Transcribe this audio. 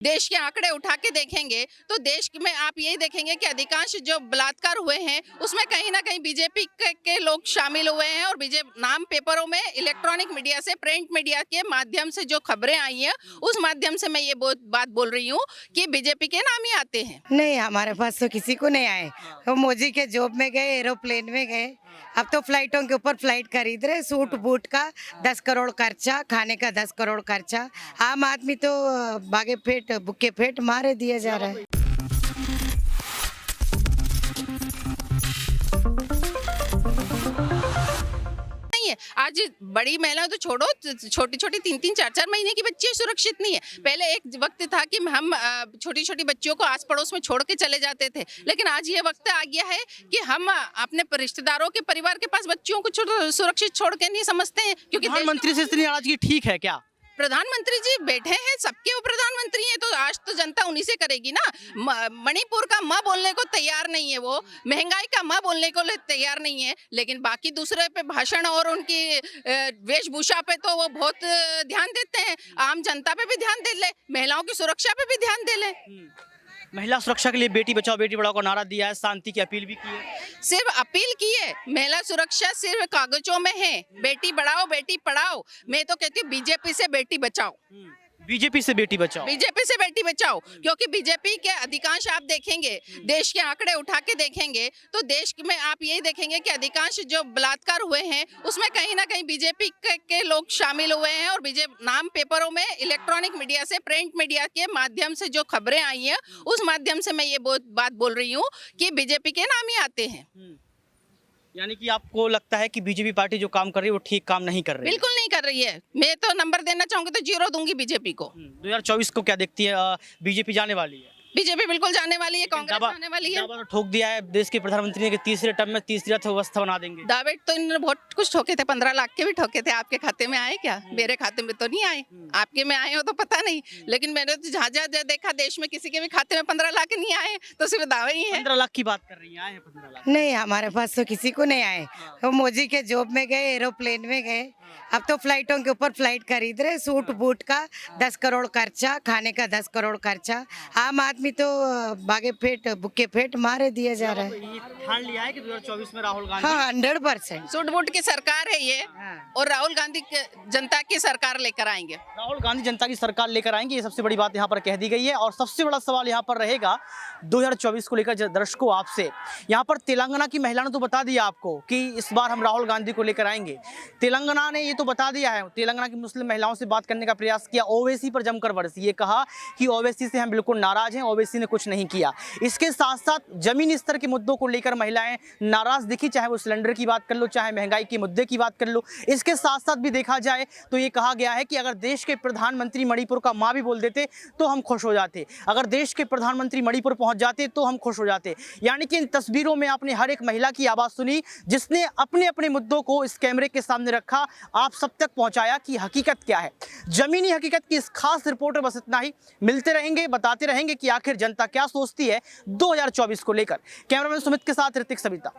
देश के आंकड़े उठा के देखेंगे तो देश में आप यही देखेंगे कि अधिकांश जो बलात्कार हुए हैं उसमें कहीं ना कहीं बीजेपी के लोग शामिल हुए हैं। और बीजेपी नाम पेपरों में इलेक्ट्रॉनिक मीडिया से, प्रिंट मीडिया के माध्यम से जो खबरें आई हैं उस माध्यम से मैं ये बात बोल रही हूँ कि बीजेपी के नाम ही आते हैं। नहीं, हमारे पास तो किसी को नहीं आए। हम मोदी के जॉब में गए, एरोप्लेन में गए। अब तो फ्लाइटों के ऊपर फ्लाइट खरीद रहे, सूट बूट का 10 करोड़ खर्चा, खाने का 10 करोड़ खर्चा। आम आदमी तो भागे फेट बुक्के फेट मारे दिया जा रहा है। नहीं है। आज बड़ी महिलाएं तो छोड़ो, छोटी छोटी 3-3, 4-4 महीने की बच्ची सुरक्षित नहीं है। पहले एक वक्त था कि हम छोटी छोटी बच्चियों को आस पड़ोस में छोड़ के चले जाते थे, लेकिन आज ये वक्त आ गया है कि हम अपने रिश्तेदारों के परिवार के पास बच्चियों को सुरक्षित छोड़ के नहीं समझते हैं। क्योंकि प्रधानमंत्री से इतनी नाराजगी ठीक है क्या? प्रधानमंत्री जी बैठे हैं, सबके वो प्रधानमंत्री हैं, तो आज तो जनता उन्हीं से करेगी ना। मणिपुर का माँ बोलने को तैयार नहीं है, वो महंगाई का माँ बोलने को तैयार नहीं है, लेकिन बाकी दूसरे पे भाषण और उनकी वेशभूषा पे तो वो बहुत ध्यान देते हैं। आम जनता पे भी ध्यान दे ले, महिलाओं की सुरक्षा पे भी ध्यान दे ले। महिला सुरक्षा के लिए बेटी बचाओ बेटी पढ़ाओ का नारा दिया है, शांति की अपील भी की है। सिर्फ अपील की है, महिला सुरक्षा सिर्फ कागजों में है। बेटी बढ़ाओ बेटी पढ़ाओ, मैं तो कहती हूँ बीजेपी से बेटी बचाओ। बीजेपी से बेटी बचाओ। बीजेपी से बेटी बचाओ, क्योंकि बीजेपी के अधिकांश आप देखेंगे, देश के आंकड़े उठा के देखेंगे तो देश में आप यही देखेंगे कि अधिकांश जो बलात्कार हुए हैं उसमें कहीं ना कहीं बीजेपी के लोग शामिल हुए हैं। और बीजेपी नाम पेपरों में इलेक्ट्रॉनिक मीडिया से, प्रिंट मीडिया के माध्यम से जो खबरें आई हैं उस माध्यम से मैं ये बात बोल रही हूँ कि बीजेपी के नाम ही आते हैं। यानी कि आपको लगता है कि बीजेपी पार्टी जो काम कर रही है वो ठीक काम नहीं कर रही है? बिल्कुल नहीं कर रही है। मैं तो नंबर देना चाहूंगी तो 0 दूंगी बीजेपी को। 2024 को क्या देखती है? बीजेपी जाने वाली है? बीजेपी बिल्कुल जाने वाली है, कांग्रेस जाने वाली है। दावा तो ठोक दिया है देश के प्रधानमंत्री ने कि तीसरे टर्म में तीसरी अर्थव्यवस्था बना देंगे। दावे तो इन्होंने बहुत कुछ ठोके थे, 15 लाख के भी ठोके थे। आपके खाते में आए क्या? मेरे खाते में तो नहीं आए, आपके में आए हो तो पता नहीं, लेकिन मैंने तो जहाँ जहाँ देखा देश में किसी के भी खाते में 15 लाख नहीं आए, तो सिर्फ दावे ही है। 15 लाख की बात कर रही है, आए हैं 15 लाख? नहीं, हमारे पास तो किसी को नहीं आए। हम मोदी के जॉब में गए, एरोप्लेन में गए। अब तो फ्लाइटों के ऊपर फ्लाइट खरीद रहे, सूट बूट का 10 करोड़ खर्चा, खाने का 10 करोड़ खर्चा। आम आदमी तो भागे फेट बुक्के फेट मारे दिया जा रहा है। ये ठान लिया है कि 2024 में राहुल गांधी? हाँ, 100%। सूट बूट की सरकार है ये, और राहुल गांधी जनता की सरकार लेकर आएंगे। राहुल गांधी जनता की सरकार लेकर आएंगे, ये सबसे बड़ी बात यहाँ पर कह दी गई है। और सबसे बड़ा सवाल यहाँ पर रहेगा 2024 को लेकर दर्शकों आपसे, यहाँ पर तेलंगाना की महिला ने तो बता दिया आपको कि इस बार हम राहुल गांधी को लेकर आएंगे। तेलंगाना ने ये तो बता दिया है, तेलंगाना की मुस्लिम महिलाओं से बात करने का प्रयास किया, ओवैसी पर जमकर बरसी, ये कहा कि ओवैसी से हम बिल्कुल नाराज हैं, ओवैसी ने कुछ नहीं किया। इसके साथ साथ जमीनी स्तर के मुद्दों को लेकर महिलाएं नाराज दिखी, चाहे वो सिलेंडर की बात कर लो, चाहे महंगाई के मुद्दे की बात कर लो। इसके साथ साथ भी देखा जाए तो ये कहा गया है कि अगर देश के प्रधानमंत्री मणिपुर का माँ भी बोल देते तो हम खुश हो जाते, अगर देश के प्रधानमंत्री मणिपुर पहुंच जाते तो हम खुश हो जाते। यानी कि इन तस्वीरों में आपने हर एक महिला की आवाज़ सुनी जिसने अपने अपने मुद्दों को इस कैमरे के सामने रखा, आप सब तक पहुंचाया कि हकीकत क्या है। जमीनी हकीकत की इस खास रिपोर्ट में बस इतना ही। मिलते रहेंगे, बताते रहेंगे कि आखिर जनता क्या सोचती है 2024 को लेकर। कैमरामैन सुमित के साथ ऋतिक सविता।